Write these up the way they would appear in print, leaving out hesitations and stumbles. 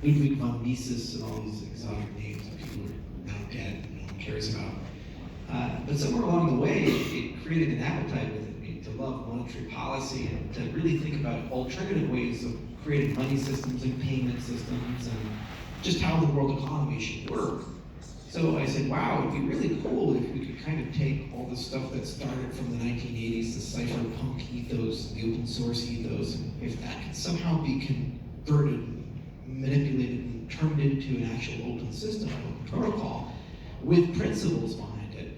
Ludwig von Mises and all these exotic names that people are now dead and no one cares about. But somewhere along the way, it created an appetite within me to love monetary policy and to really think about alternative ways of creating money systems and payment systems and just how the world economy should work. So I said, wow, it'd be really cool if we could kind of take all the stuff that started from the 1980s, the cypherpunk ethos, the open source ethos, and if that could somehow be converted, manipulated, and turned into an actual open system, open protocol, with principles behind it,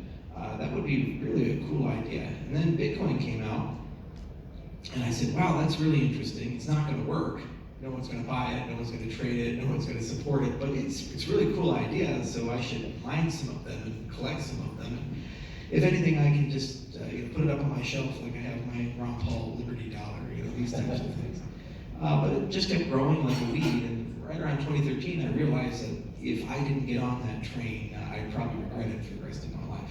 that would be really a cool idea. And then Bitcoin came out, and I said, wow, that's really interesting. It's not going to work. No one's going to buy it, no one's going to trade it, no one's going to support it, but it's really cool idea, so I should mine some of them and collect some of them. And if anything, I can just put it up on my shelf like I have my Ron Paul Liberty Dollar, these types of things. But it just kept growing like a weed, and right around 2013, I realized that if I didn't get on that train, I'd probably regret it for the rest of my life.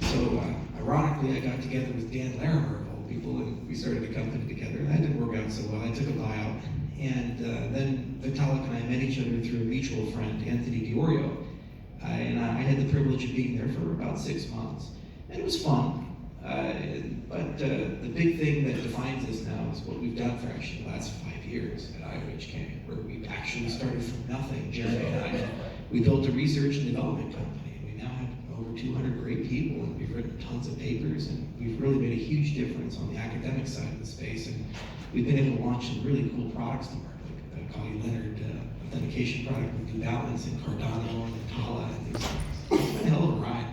So ironically, I got together with Dan Larimer, of all people, and we started a company together. That didn't work out so well. I took a buyout. And then Vitalik and I met each other through a mutual friend, Anthony Diorio. And I had the privilege of being there for about 6 months. And it was fun. But the big thing that defines us now is what we've done for actually the last 5 years at IOHK, where we've actually started from nothing. Jeremy and I, we built a research and development company. We now have over 200 great people, and we've written tons of papers, and we've really made a huge difference on the academic side of the space. And we've been able to launch some really cool products to market, like the Collie Leonard authentication product with New Balance and Cardano and Tala and things like that. It's been a hell of a ride.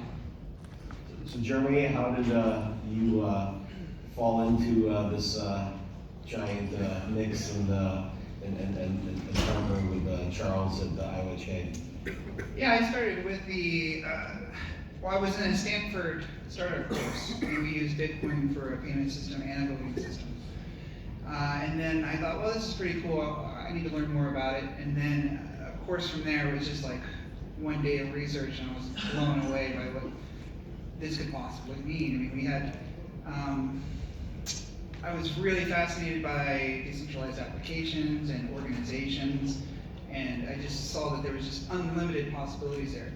So Jeremy, how did you fall into this giant mix and partnering with Charles at the IOHK? Yeah, I started with I was in a Stanford startup course, and we used Bitcoin for a payment system and a voting system. And then I thought, well, this is pretty cool. I need to learn more about it. And then, of course, from there, it was just like one day of research, and I was blown away by what this could possibly mean. I mean, we had, I was really fascinated by decentralized applications and organizations, and I just saw that there was just unlimited possibilities there.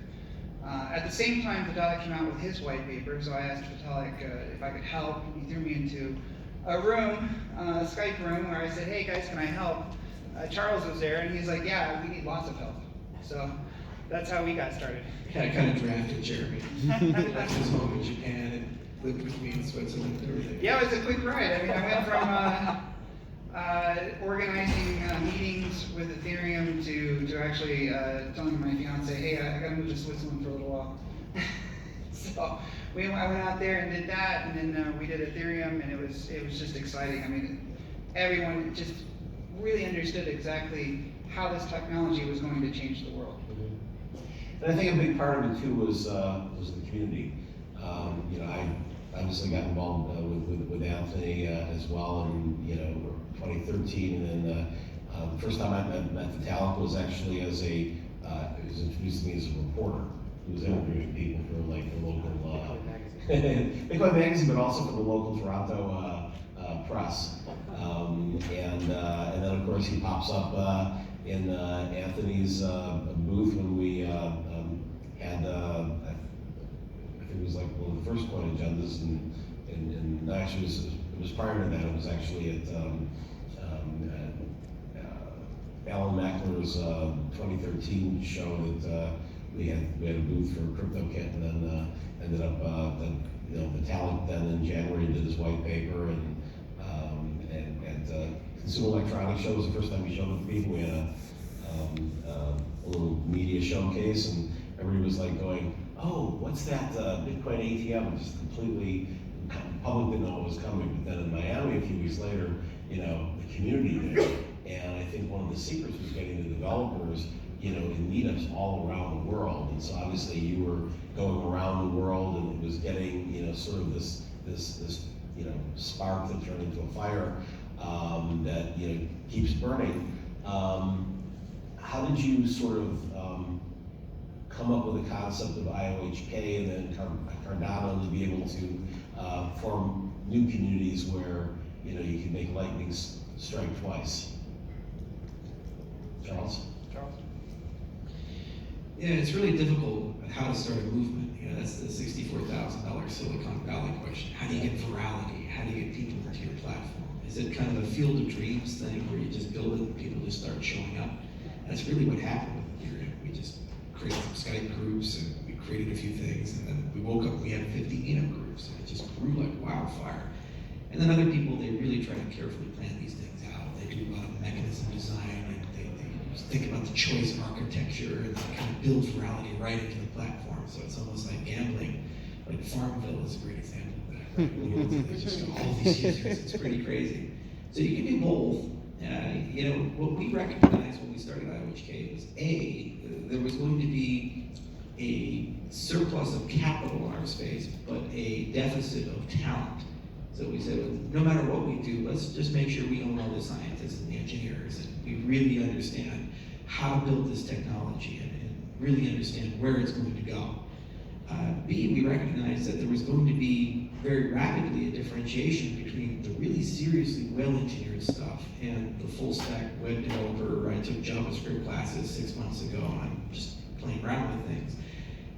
At the same time, Vitalik came out with his white paper, so I asked Vitalik if I could help. He threw me into a room, a Skype room, where I said, hey guys, can I help? Charles was there, and he's like, yeah, we need lots of help. So that's how we got started. Yeah, I kind of drafted Jeremy. He left his home in Japan and lived with me in Switzerland and everything. Yeah, it was a quick ride. I mean, I went from organizing meetings with Ethereum to actually telling my fiance, hey, I gotta move to Switzerland for a little while. So I went out there and did that, and then we did Ethereum, and it was just exciting. I mean, everyone just really understood exactly how this technology was going to change the world. And I think a big part of it too was the community. I obviously got involved with Anthony as well in 2013, and then the first time I met Vitalik was actually as it was introduced to me as a reporter who was interviewing people for like the local Bitcoin magazine, but also for the local Toronto press. And then of course he pops up in Anthony's booth when we had I think it was like one of the first CoinAgendas, and actually it was prior to that. It was actually at Alan Mackler's 2013 show that we had a booth for CryptoKit, and then ended up Vitalik then in January did his white paper, and Consumer Electronics Show was the first time we showed up to people. We had a little media showcase, and everybody was like going, "Oh, what's that Bitcoin ATM?" Just completely, the public didn't know what was coming. But then in Miami a few weeks later, the community did, and I think one of the secrets was getting the developers, in meetups all around the world. And so obviously you were going around the world, and it was getting, sort of this spark that turned into a fire that keeps burning. How did you sort of come up with the concept of IOHK and then Cardano to be able to form new communities where you can make lightning strike twice? Charles? Charles? Yeah, it's really difficult how to start a movement. You know, that's the $64,000 Silicon Valley question. How do you get virality? How do you get people into your platform? Is it kind of a field of dreams thing where you just build it and people just start showing up? That's really what happened with Ethereum. We just created some Skype groups and we created a few things, and then we woke up and we had 50 meetup groups, and it just grew like wildfire. And then other people, they really try to carefully plan these things out. They do a lot of mechanism design, and they think about the choice architecture, and they kind of build virality right into the platform. So it's almost like gambling. Like Farmville is a great example of that. Right? There's just all these users. It's pretty crazy. So you can do both. You know, what we recognized when we started IOHK was there was going to be a surplus of capital in our space, but a deficit of talent. So we said, well, no matter what we do, let's just make sure we own all the scientists and the engineers, and we really understand how to build this technology and really understand where it's going to go. B, we recognized that there was going to be very rapidly a differentiation between the really seriously well-engineered stuff and the full-stack web developer. I took JavaScript classes 6 months ago, and I'm just playing around with things.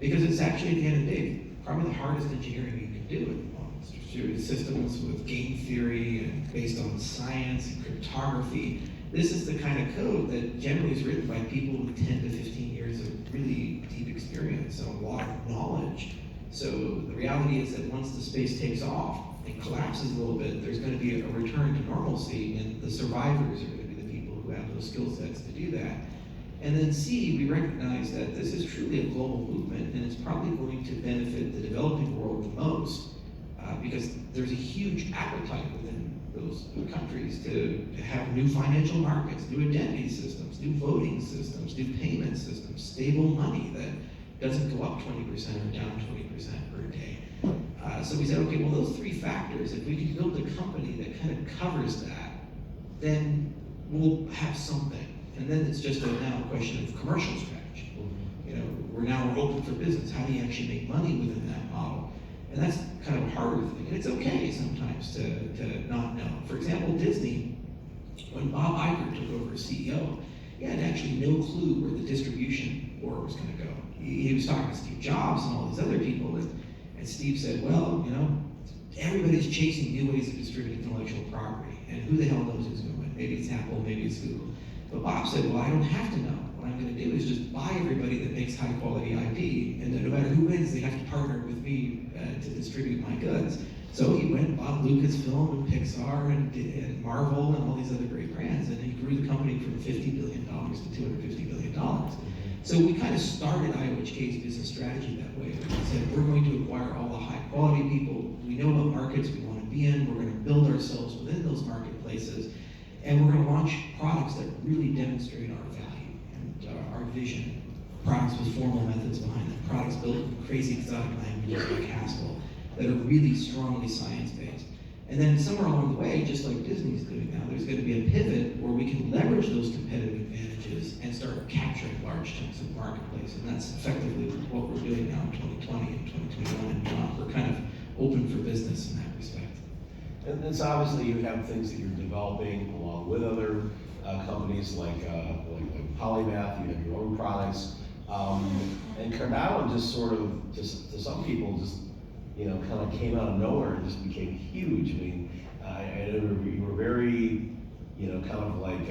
Because it's actually, at the end of the day, probably the hardest engineering you can do at the moment. Distributed systems with game theory and based on science and cryptography. This is the kind of code that generally is written by people with 10 to 15 years of really deep experience and a lot of knowledge. So the reality is that once the space takes off and collapses a little bit, there's going to be a return to normalcy, and the survivors are going to be the people who have those skill sets to do that. And then C, we recognize that this is truly a global movement, and it's probably going to benefit the developing world the most, because there's a huge appetite within those countries to have new financial markets, new identity systems, new voting systems, new payment systems, stable money that doesn't go up 20% or down 20% per day. So we said, okay, well, those three factors, if we can build a company that kind of covers that, then we'll have something. And then it's just now a question of commercial strategy. You know, we're open for business. How do you actually make money within that model? And that's kind of a harder thing. And it's okay sometimes to not know. For example, Disney, when Bob Iger took over as CEO, he had actually no clue where the distribution war was going to go. He was talking to Steve Jobs and all these other people, and Steve said, well, you know, everybody's chasing new ways of distributing intellectual property, and who the hell knows who's going to win? Maybe it's Apple, maybe it's Google. But Bob said, well, I don't have to know. What I'm going to do is just buy everybody that makes high quality IP, and then no matter who wins, they have to partner with me to distribute my goods. So he went and bought Lucasfilm and Pixar and Marvel and all these other great brands, and he grew the company from $50 billion to $250 billion. So we kind of started IOHK's business strategy that way. We said, we're going to acquire all the high quality people. We know what markets we want to be in. We're going to build ourselves within those marketplaces. And we're going to launch products that really demonstrate our value and our vision. Products with formal methods behind them. Products built in crazy exotic languages like Haskell that are really strongly science-based. And then somewhere along the way, just like Disney's doing now, there's going to be a pivot where we can leverage those competitive advantages and start capturing large chunks of the marketplace. And that's effectively what we're doing now in 2020 and 2021 and beyond. We're kind of open for business in that respect. And so obviously you have things that you're developing along with other companies like Polymath. You have your own products, and Cardano just sort of, just to some people, just kind of came out of nowhere and just became huge. I mean, I know you were very, kind of like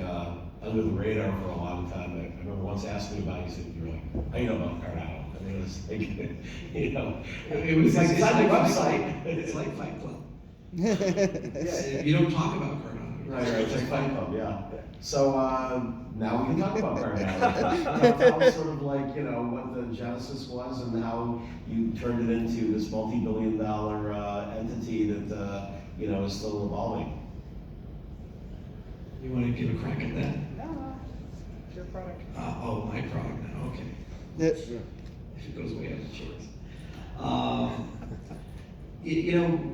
under the radar for a long time. I remember once asking you about it, you said, you were like, how do you know about Cardano? I mean, it was like, it was like, it's on your website. It's like Fight Club. Yeah, you don't talk about Cardano. Right, it's like Fight Club, yeah. So now we can talk about Cardano. Tell us sort of like, what the genesis was and how you turned it into this multi-billion-dollar entity that, is still evolving. You want to give a crack at that? No, it's your product. Oh, my product now, okay. Yes. If it goes way up the charts.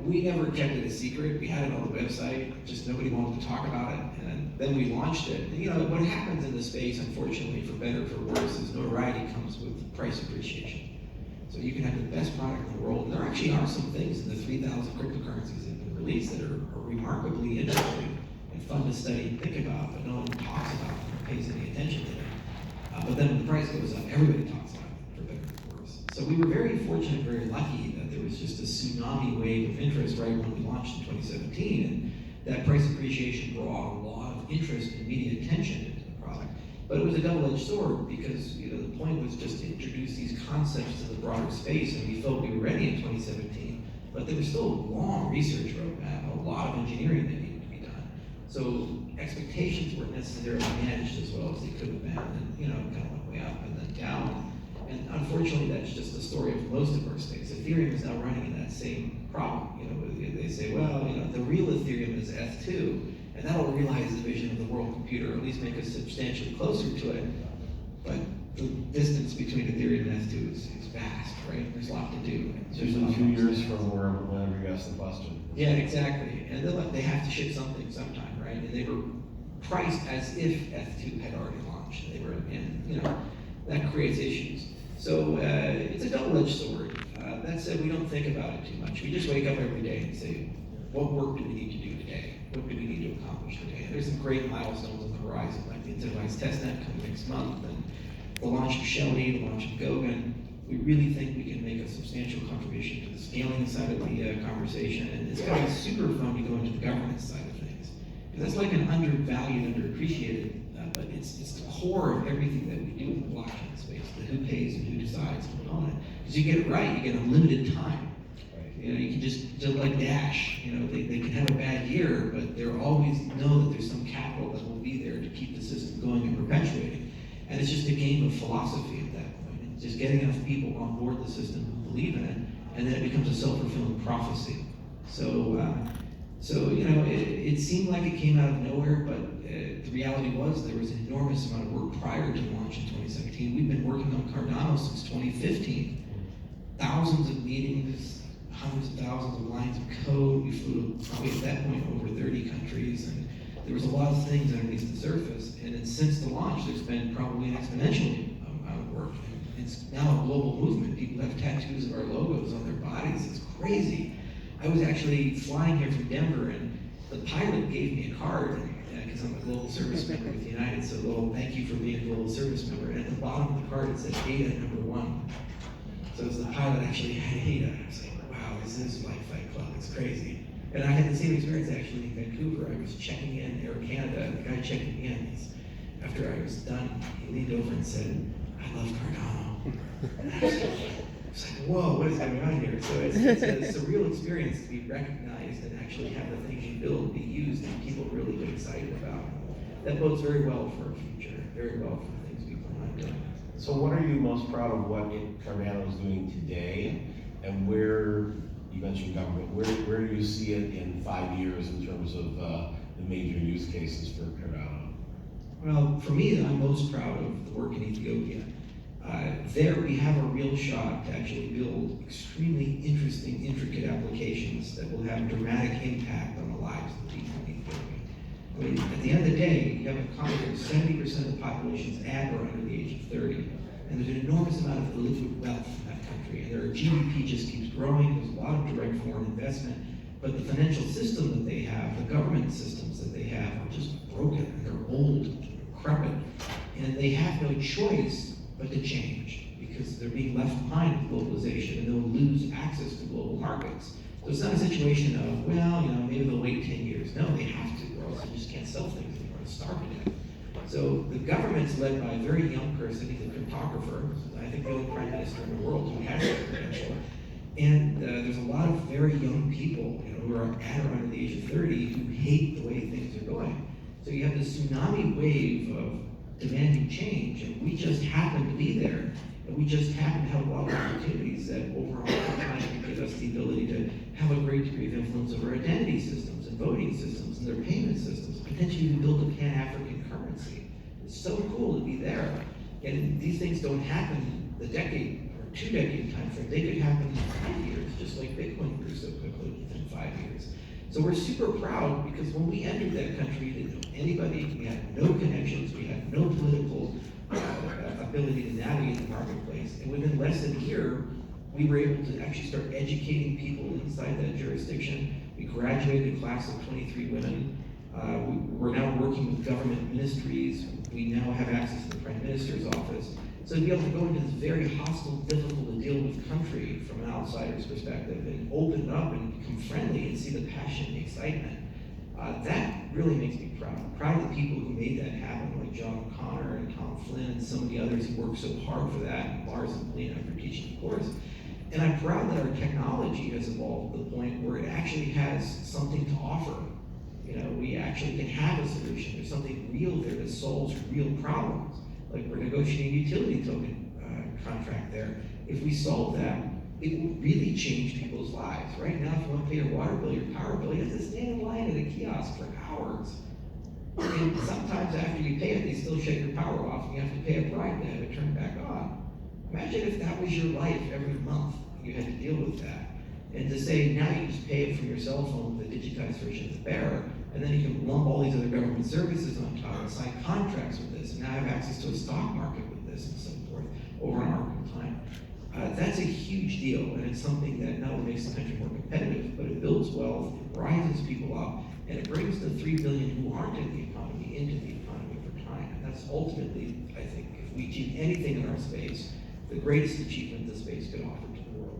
We never kept it a secret. We had it on the website, just nobody wanted to talk about it. And then we launched it. And, what happens in the space, unfortunately, for better or for worse, is notoriety comes with price appreciation. So you can have the best product in the world. And there actually are some things in the 3,000 cryptocurrencies that have been released that are remarkably interesting and fun to study and think about, but no one talks about them or pays any attention to them. But then when the price goes up, everybody talks about it. So we were very fortunate, very lucky that there was just a tsunami wave of interest right when we launched in 2017, and that price appreciation brought a lot of interest and media attention into the product. But it was a double-edged sword because the point was just to introduce these concepts to the broader space, and we felt we were ready in 2017. But there was still a long research roadmap, a lot of engineering that needed to be done. So expectations weren't necessarily managed as well as they could have been, and kind of went way up and then down. And unfortunately, that's just the story of most of our space. Ethereum is now running in that same problem. They say, well, the real Ethereum is F2, and that'll realize the vision of the world computer, or at least make us substantially closer to it. But the distance between Ethereum and F2 is vast, right? There's a lot to do. It's usually 2 years from whenever you ask the question. Yeah, exactly. And they have to ship something sometime, right? And they were priced as if F2 had already launched. They were, and that creates issues. So it's a double-edged sword. That said, we don't think about it too much. We just wake up every day and say, what work do we need to do today? What do we need to accomplish today? And there's some great milestones on the horizon, like the incentivized testnet coming next month, and the launch of Shelley, the launch of Goguen. We really think we can make a substantial contribution to the scaling side of the conversation, and it's going to be super fun to go into the governance side of things. Because that's like an undervalued, underappreciated, but it's the core of everything that we do in the blockchain space, the who pays and who decides component. Because you get it right, you get unlimited time. You can just like Dash, they can have a bad year, but they always know that there's some capital that will be there to keep the system going and perpetuating. And it's just a game of philosophy at that point. It's just getting enough people on board the system who believe in it, and then it becomes a self-fulfilling prophecy. So it seemed like it came out of nowhere, but the reality was there was an enormous amount of work prior to launch in 2017. We've been working on Cardano since 2015. Thousands of meetings, hundreds of thousands of lines of code. We flew to probably at that point over 30 countries, and there was a lot of things underneath the surface. And then since the launch, there's been probably an exponential amount of work. And it's now a global movement. People have tattoos of our logos on their bodies. It's crazy. I was actually flying here from Denver, and the pilot gave me a card because I'm a global service member with United. So, thank you for being a global service member. And at the bottom of the card, it said ADA #1. So as the pilot actually had ADA, I was like, wow, this is like Fight Club. It's crazy. And I had the same experience actually in Vancouver. I was checking in Air Canada, and the guy checking me in, after I was done, he leaned over and said, I love Cardano. And I was like, whoa, what is going on here? So it's a surreal experience to be recognized and actually have the things you build be used and people really get excited about. That bodes very well for our future, very well for the things we plan on doing. So what are you most proud of what Cardano is doing today, and where, you mentioned government, where do you see it in 5 years in terms of the major use cases for Cardano? Well, for me, I'm most proud of the work in Ethiopia. There we have a real shot to actually build extremely interesting, intricate applications that will have dramatic impact on the lives of the people in Ethiopia. I mean, at the end of the day, you have a country where 70% of the population is at or under the age of 30. And there's an enormous amount of illiquid wealth in that country. And their GDP just keeps growing. There's a lot of direct foreign investment. But the financial system that they have, the government systems that they have are just broken. They're old, decrepit. And they have no choice but to change because they're being left behind with globalization and they'll lose access to global markets. So it's not a situation of, well, maybe they'll wait 10 years. No, they have to, or else they just can't sell things anymore. It's starving it. So the government's led by a very young person. He's a cryptographer. I think the only prime minister in the world who has that credential. And there's a lot of very young people, who are at or under the age of 30 who hate the way things are going. So you have this tsunami wave of demanding change, and we just happen to be there, and we just happen to have a lot of opportunities that overall time give us the ability to have a great degree of influence over identity systems and voting systems and their payment systems, potentially even build a pan-African currency. It's so cool to be there. And these things don't happen the decade or 2 decade time frame. They could happen in 5 years, just like Bitcoin grew so quickly within 5 years. So we're super proud because when we entered that country, we didn't know anybody, we had no connections, we had no political ability to navigate the marketplace. And within less than a year, we were able to actually start educating people inside that jurisdiction. We graduated a class of 23 women. We're now working with government ministries. We now have access to the Prime Minister's office. So to be able to go into this very hostile, difficult to deal with country from an outsider's perspective and open it up and become friendly and see the passion and the excitement, that really makes me proud. I'm proud of the people who made that happen, like John O'Connor and Tom Flynn and some of the others who worked so hard for that, and Lars and Polina for teaching the course. And I'm proud that our technology has evolved to the point where it actually has something to offer. You know, we actually can have a solution. There's something real there that solves real problems. Like we're negotiating a utility token contract there. If we solve that, it will really change people's lives. Right now, if you want to pay your water bill, your power bill, you have to stand in line at a kiosk for hours. And sometimes after you pay it, they still shut your power off and you have to pay a bribe to have it turned back on. Imagine if that was your life every month, you had to deal with that. And to say, now you just pay it from your cell phone with a digitized version of the bearer, and then you can lump all these other government services on top and sign contracts with this, and now have access to a stock market with this and so forth over an arc of time. That's a huge deal, and it's something that not only makes the country more competitive, but it builds wealth, it rises people up, and it brings the 3 billion who aren't in the economy into the economy over time. And that's ultimately, I think, if we achieve anything in our space, the greatest achievement the space could offer to the world.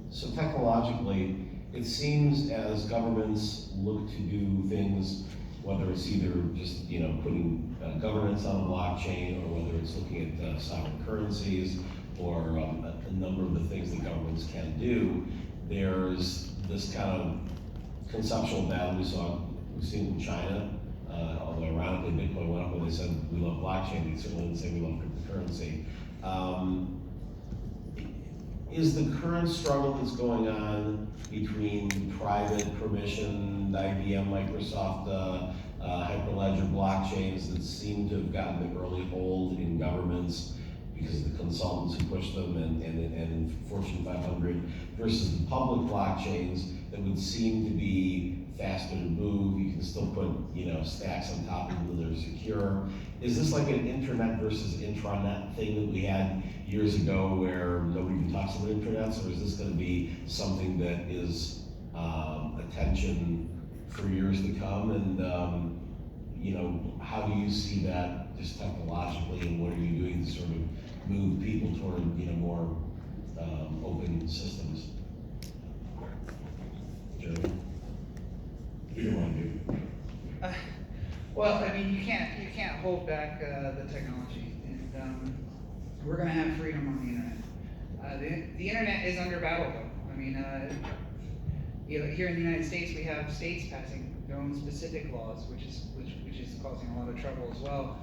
So technologically, it seems as governments look to do things, whether it's either just putting governance on a blockchain, or whether it's looking at sovereign currencies, or a number of the things that governments can do, there's this kind of conceptual battle we've seen in China. Although ironically Bitcoin went up when they said we love blockchain, they certainly didn't say we love cryptocurrency. Is the current struggle that's going on between private permissioned IBM, Microsoft, Hyperledger blockchains that seem to have gotten the early hold in governments because of the consultants who push them and Fortune 500 versus the public blockchains that would seem to be faster to move, you can still put stacks on top of them that are secure. Is this like an internet versus intranet thing that we had years ago where nobody even talks about intranets, or is this going to be something that is attention for years to come? And how do you see that just technologically, and what are you doing to sort of move people toward more open systems? Jeremy? Either one of you. Well, I mean, you can't hold back the technology, and we're going to have freedom on the internet. The internet is under battle, though. I mean, here in the United States, we have states passing their own specific laws, which is causing a lot of trouble as well.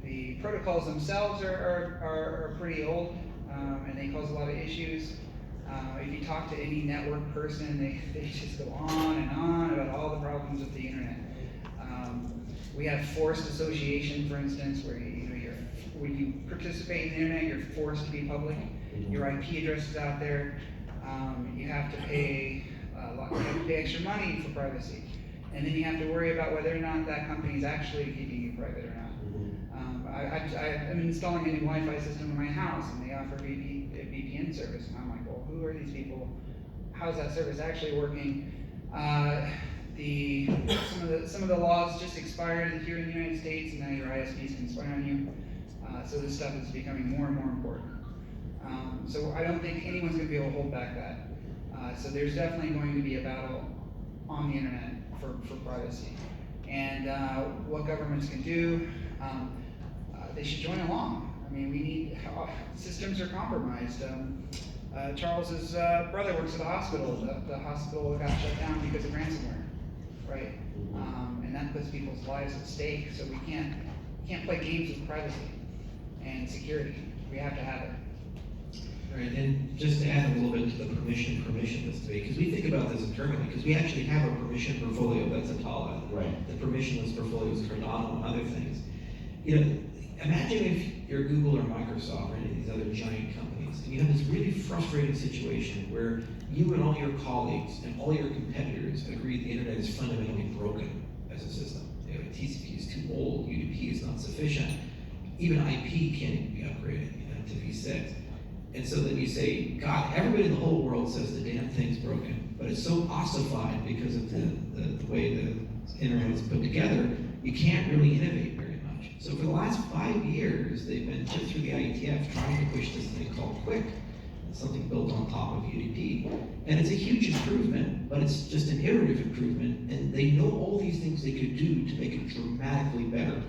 The protocols themselves are pretty old, and they cause a lot of issues. If you talk to any network person, they just go on and on about all the problems with the internet. We have forced association, for instance, where when you participate in the internet, you're forced to be public. Your IP address is out there. You have to pay extra money for privacy, and then you have to worry about whether or not that company is actually keeping you private or not. I'm installing a new Wi-Fi system in my house, and they offer a VPN service, and I'm like, well, who are these people? How's that service actually working? Some of the laws just expired here in the United States, and now your ISPs can spy on you. So this stuff is becoming more and more important. So I don't think anyone's going to be able to hold back that. So there's definitely going to be a battle on the internet for privacy. And what governments can do, they should join along. I mean, systems are compromised. Charles's brother works at a hospital. The hospital got shut down because of ransomware, right? And that puts people's lives at stake. So we can't play games with privacy and security. We have to have it. Right, and just to add a little bit to the permissionless debate, because we think about this internally, because we actually have a permission portfolio, that's Atala. Right. The permissionless portfolio is Cardano and other things. Imagine if you're Google or Microsoft or any of these other giant companies, and you have this really frustrating situation where you and all your colleagues and all your competitors agree the internet is fundamentally broken as a system. TCP is too old, UDP is not sufficient, even IP can't even be upgraded to V6. And so then you say, God, everybody in the whole world says the damn thing's broken, but it's so ossified because of the way the internet is put together, you can't really innovate very much. So for the last 5 years, they've been put through the IETF trying to push this thing called Quick. It's something built on top of UDP. And it's a huge improvement, but it's just an iterative improvement, and they know all these things they could do to make it dramatically better.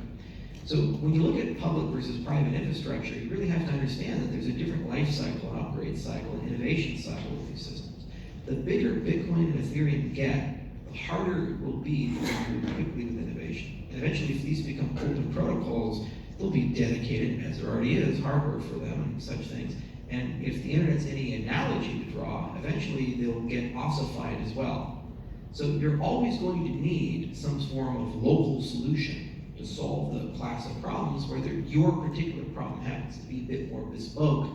So when you look at public versus private infrastructure, you really have to understand that there's a different life cycle, an upgrade cycle, an innovation cycle with these systems. The bigger Bitcoin and Ethereum get, the harder it will be to move quickly with innovation. And eventually, if these become open protocols, they'll be dedicated, as there already is, hardware for them and such things. And if the internet's any analogy to draw, eventually they'll get ossified as well. So you're always going to need some form of local solution to solve the class of problems where your particular problem happens to be a bit more bespoke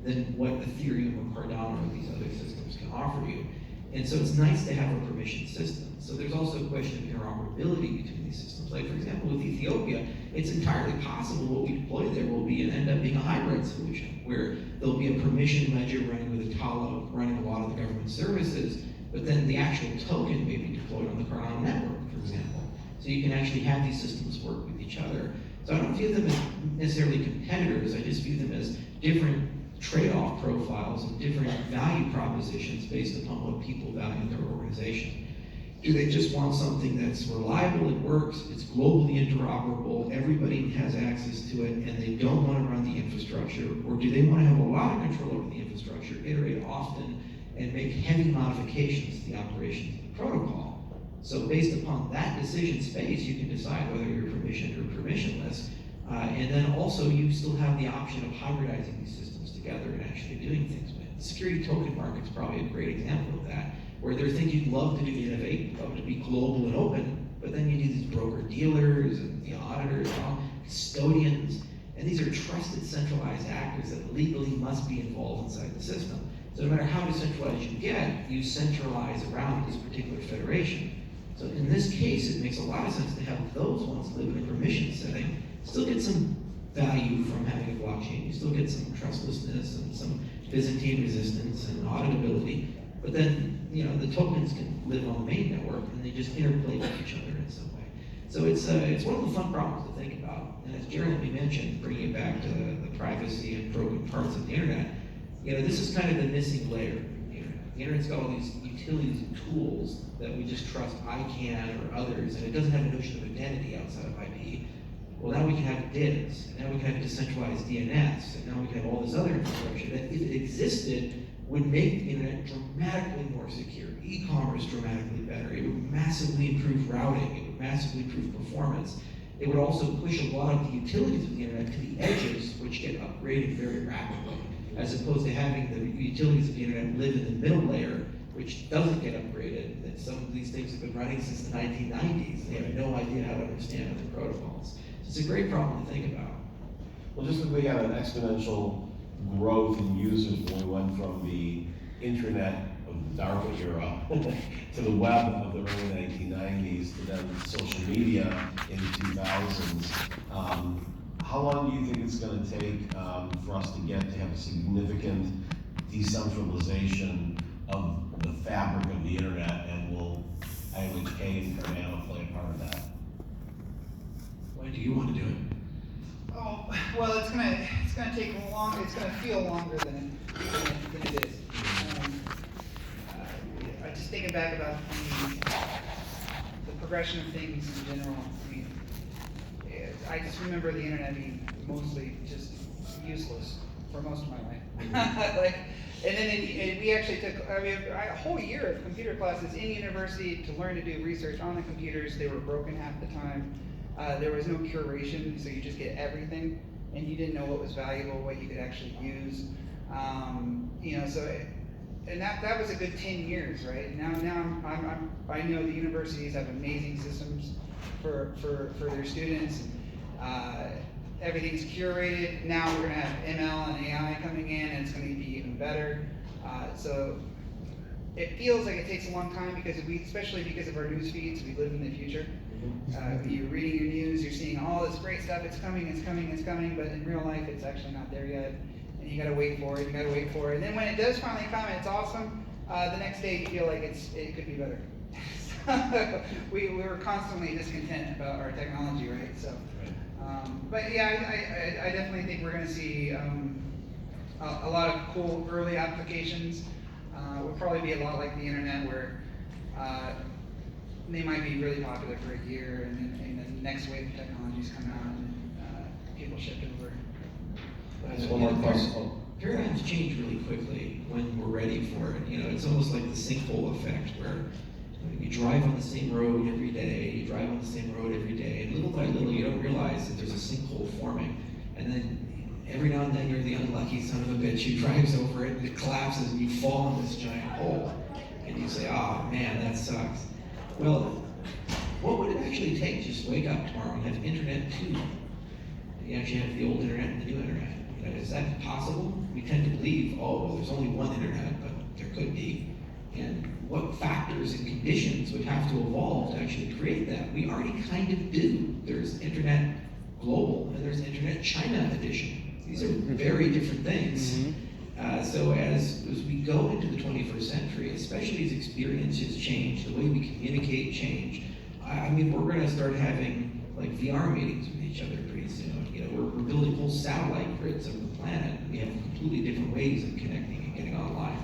than what Ethereum or Cardano or these other systems can offer you. And so it's nice to have a permission system. So there's also a question of interoperability between these systems. Like for example, with Ethiopia, it's entirely possible what we deploy there will be and end up being a hybrid solution where there'll be a permission ledger running with a Tala, running a lot of the government services, but then the actual token may be deployed on the Cardano network, for example. So you can actually have these systems work with each other. So I don't view them as necessarily competitors, I just view them as different trade-off profiles and different value propositions based upon what people value in their organization. Do they just want something that's reliable, it works, it's globally interoperable, everybody has access to it, and they don't want to run the infrastructure? Or do they want to have a lot of control over the infrastructure, iterate often, and make heavy modifications to the operations of the protocol? So based upon that decision space, you can decide whether you're permissioned or permissionless. And then also you still have the option of hybridizing these systems together and actually doing things with it. The security token market's probably a great example of that, where they're thinking you'd love to do innovate, love to be global and open, but then you need these broker dealers and the auditors and all, custodians, and these are trusted centralized actors that legally must be involved inside the system. So no matter how decentralized you get, you centralize around this particular federation. So in this case, it makes a lot of sense to have those ones live in a permission setting, still get some value from having a blockchain, you still get some trustlessness and some Byzantine resistance and auditability, but then, you know, the tokens can live on the main network and they just interplay with each other in some way. So it's one of the fun problems to think about. And as Jeremy mentioned, bringing it back to the privacy and broken parts of the internet, you know, this is kind of the missing layer of the internet. The internet's got all these utilities and tools that we just trust ICANN or others, and it doesn't have a notion of identity outside of IP. Well, now we can have DIDs, and now we can have decentralized DNS, and now we can have all this other infrastructure that, if it existed, would make the internet dramatically more secure, e-commerce dramatically better, it would massively improve routing, it would massively improve performance. It would also push a lot of the utilities of the internet to the edges, which get upgraded very rapidly, as opposed to having the utilities of the internet live in the middle layer, which doesn't get upgraded. That some of these things have been running since the 1990s. They have no idea how to understand other protocols. So it's a great problem to think about. Well, just as we had an exponential growth in users when we went from the internet of the dark era to the web of the early 1990s to then social media in the 2000s. How long do you think it's going to take for us to get to have a significant decentralization of the fabric of the internet, and will IOHK and Cardano play a part of that? Why do you want to do it? Oh, well, it's gonna take long. It's gonna feel longer than it is. I just thinking back about the progression of things in general. I mean, I just remember the internet being mostly just useless for most of my life. And then we actually took a whole year of computer classes in university to learn to do research on the computers. They were broken half the time. There was no curation, so you just get everything, and you didn't know what was valuable, what you could actually use. You know, so and that was a good 10 years, right? Now I know the universities have amazing systems for their students. Everything's curated. Now we're gonna have ML and AI coming in, and it's gonna be even better. So it feels like it takes a long time because especially because of our news feeds, we live in the future. You're reading your news, you're seeing all this great stuff, it's coming, but in real life, it's actually not there yet. and you gotta wait for it, and then when it does finally come and it's awesome, the next day you feel like it could be better. we were constantly discontent about our technology, right? So, but yeah, I definitely think we're gonna see a lot of cool early applications. Will probably be a lot like the internet, where they might be really popular for a year, and then the next wave of technologies come out, and people shift over. That's one more question. Paradigms change really quickly when we're ready for it. It's almost like the sinkhole effect, where you drive on the same road every day, and little by little you don't realize that there's a sinkhole forming, and then every now and then you're the unlucky son of a bitch who drives over it and it collapses and you fall in this giant hole. And you say, oh man, that sucks. Well, what would it actually take to just wake up tomorrow and have internet too? You actually have the old internet and the new internet. Is that possible? We tend to believe, oh, well, there's only one internet, but there could be. And what factors and conditions would have to evolve to actually create that? We already kind of do. There's internet global and there's internet China edition. These are very different things. So as we go into the 21st century, especially as experiences change, the way we communicate change, I mean, we're going to start having like VR meetings with each other pretty soon. We're building whole satellite grids of the planet. We have completely different ways of connecting and getting online.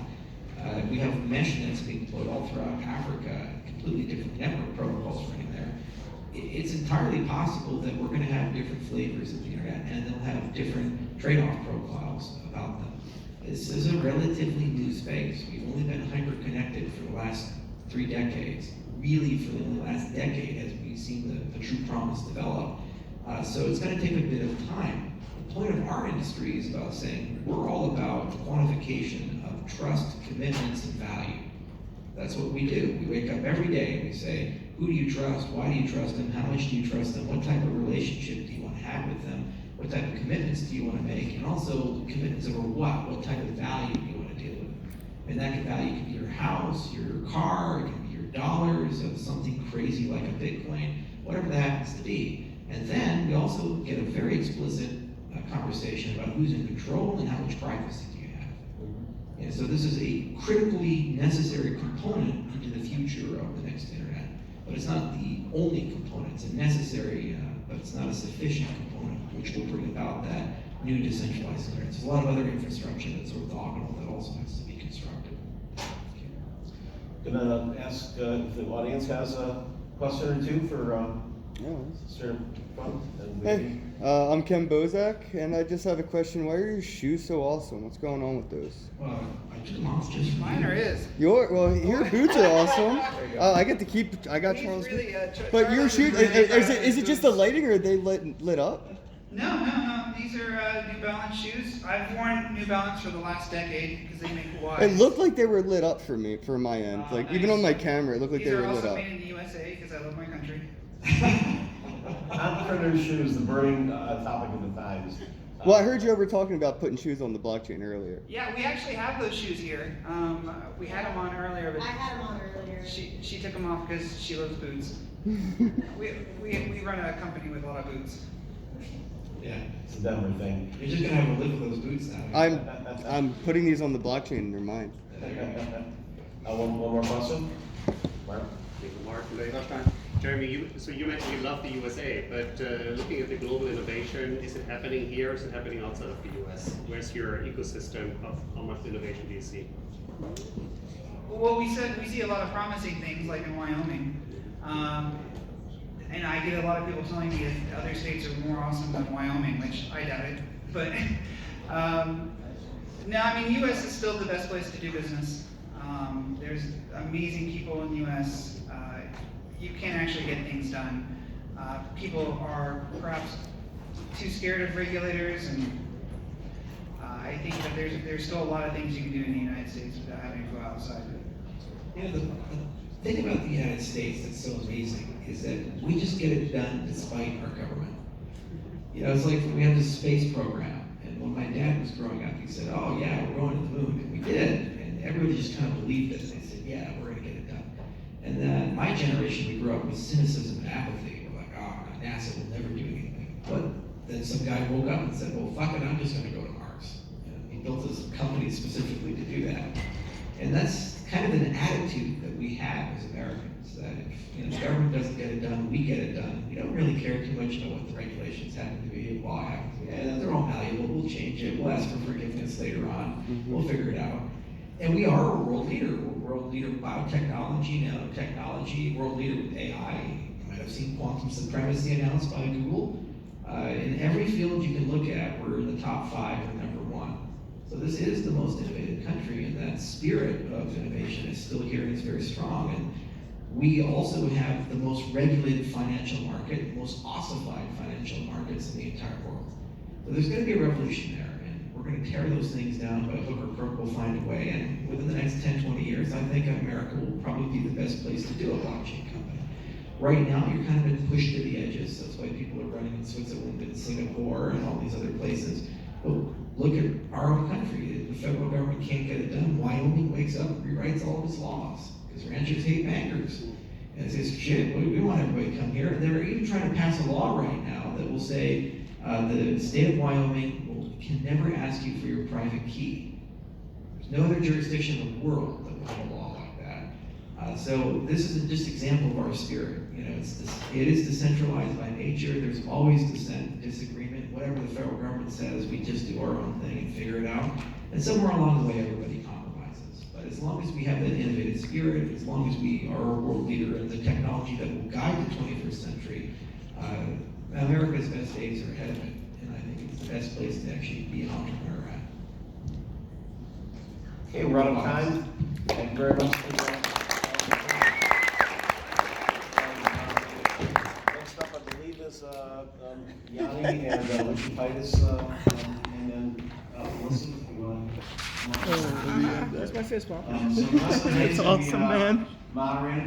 We have mesh nets being deployed all throughout Africa, completely different network protocols running there. It's entirely possible that we're going to have different flavors of the internet, and they'll have different trade-off profiles about them. This is a relatively new space. We've only been hyper-connected for the last 3 decades. Really, for the only last decade has we've seen the true promise develop. So it's going to take a bit of time. The point of our industry is about saying we're all about quantification of trust, commitments, and value. That's what we do. We wake up every day and we say, who do you trust? Why do you trust them? How much do you trust them? What type of relationship do you want to have with them? What type of commitments do you want to make? And also commitments over what? What type of value do you want to deal with? And that value can be your house, your car, it can be your dollars, of something crazy like a Bitcoin, whatever that happens to be. And then we also get a very explicit conversation about who's in control and how much privacy do you have. And so this is a critically necessary component into the future of the next internet. But it's not the only component. It's a necessary, but it's not a sufficient component, which will bring about that new decentralized internet. There's a lot of other infrastructure that's orthogonal that also has to be constructed. Gonna ask if the audience has a question or two for Sir Fun. Hey, I'm Kenn Bosak, and I just have a question. Why are your shoes so awesome? What's going on with those? Well, I took them off just for Mine you. are his. Your boots are awesome. I get to keep. I got He's Charles. really, But your Charles shoes, really is it just the lighting, or are they lit up? No. These are New Balance shoes. I've worn New Balance for the last decade because they make cool eyes. It looked like they were lit up for me, for my end. Like even on my camera, it looked like These they are were lit also up. made in the USA because I love my country. Entrepreneur shoes, the burning topic of the times. Well, I heard you over talking about putting shoes on the blockchain earlier. Yeah, we actually have those shoes here. We had them on earlier, but I had them on earlier. she took them off because she loves boots. we run a company with a lot of boots. Yeah. It's a Denver thing. You're just gonna have to live with those boots now. I'm putting these on the blockchain and they're mine. One more question? Mark? Mark, very much time. Jeremy, you mentioned you love the USA, but looking at the global innovation, is it happening here or is it happening outside of the US? Where's your ecosystem of how much innovation do you see? Well, we see a lot of promising things like in Wyoming. And I get a lot of people telling me that other states are more awesome than Wyoming, which I doubt it. But no, I mean, US is still the best place to do business. There's amazing people in the US. You can actually get things done. People are perhaps too scared of regulators, and I think that there's still a lot of things you can do in the United States without having to go outside. The thing about the United States that's so amazing is that we just get it done despite our government. It's like we have this space program, and when my dad was growing up, he said, "Oh yeah, we're going to the moon," and we did, and everybody just kind of believed it. They said, "Yeah, we're going to get it done." And then my generation, we grew up with cynicism and apathy. We're like, "Oh, NASA will never do anything." But then some guy woke up and said, "Well, fuck it, I'm just going to go to Mars." He built his company specifically to do that. And that's kind of an attitude that we have as Americans, that if the government doesn't get it done, we get it done. We don't really care too much about what the regulations happen to be, law happens to be. Yeah, they're all malleable, we'll change it, we'll ask for forgiveness later on, we'll figure it out. And we are a world leader. We're a world leader with biotechnology, nanotechnology, world leader with AI. You might have seen quantum supremacy announced by Google. In every field you can look at, we're in the top 5 or number 1. So this is the most innovative country, and that spirit of innovation is still here and it's very strong. And we also have the most regulated financial market, most ossified financial markets in the entire world. So there's going to be a revolution there, and we're going to tear those things down by hook or crook. We'll find a way, and within the next 10, 20 years, I think America will probably be the best place to do a blockchain company. Right now, you're kind of been pushed to the edges. That's why people are running in Switzerland and Singapore and all these other places. But look at our own country. The federal government can't get it done. Wyoming wakes up and rewrites all of its laws because ranchers hate bankers. And it says, shit, we want everybody to come here. And they're even trying to pass a law right now that will say the state of Wyoming can never ask you for your private key. There's no other jurisdiction in the world that will have a law like that. So this is just an example of our spirit. It is decentralized by nature. There's always dissent, disagreement. Whatever the federal government says, we just do our own thing and figure it out. And somewhere along the way, everybody compromises. But as long as we have that innovative spirit, as long as we are a world leader in the technology that will guide the 21st century, America's best days are ahead of it. And I think it's the best place to actually be an entrepreneur at. Okay, we're out of time. Thank you very much. Next up, I believe, is Yanni and Wikipedia, and then Melissa, if you want to. That's my fist bump. So the rest of the day is That's gonna be, awesome, man. moderated by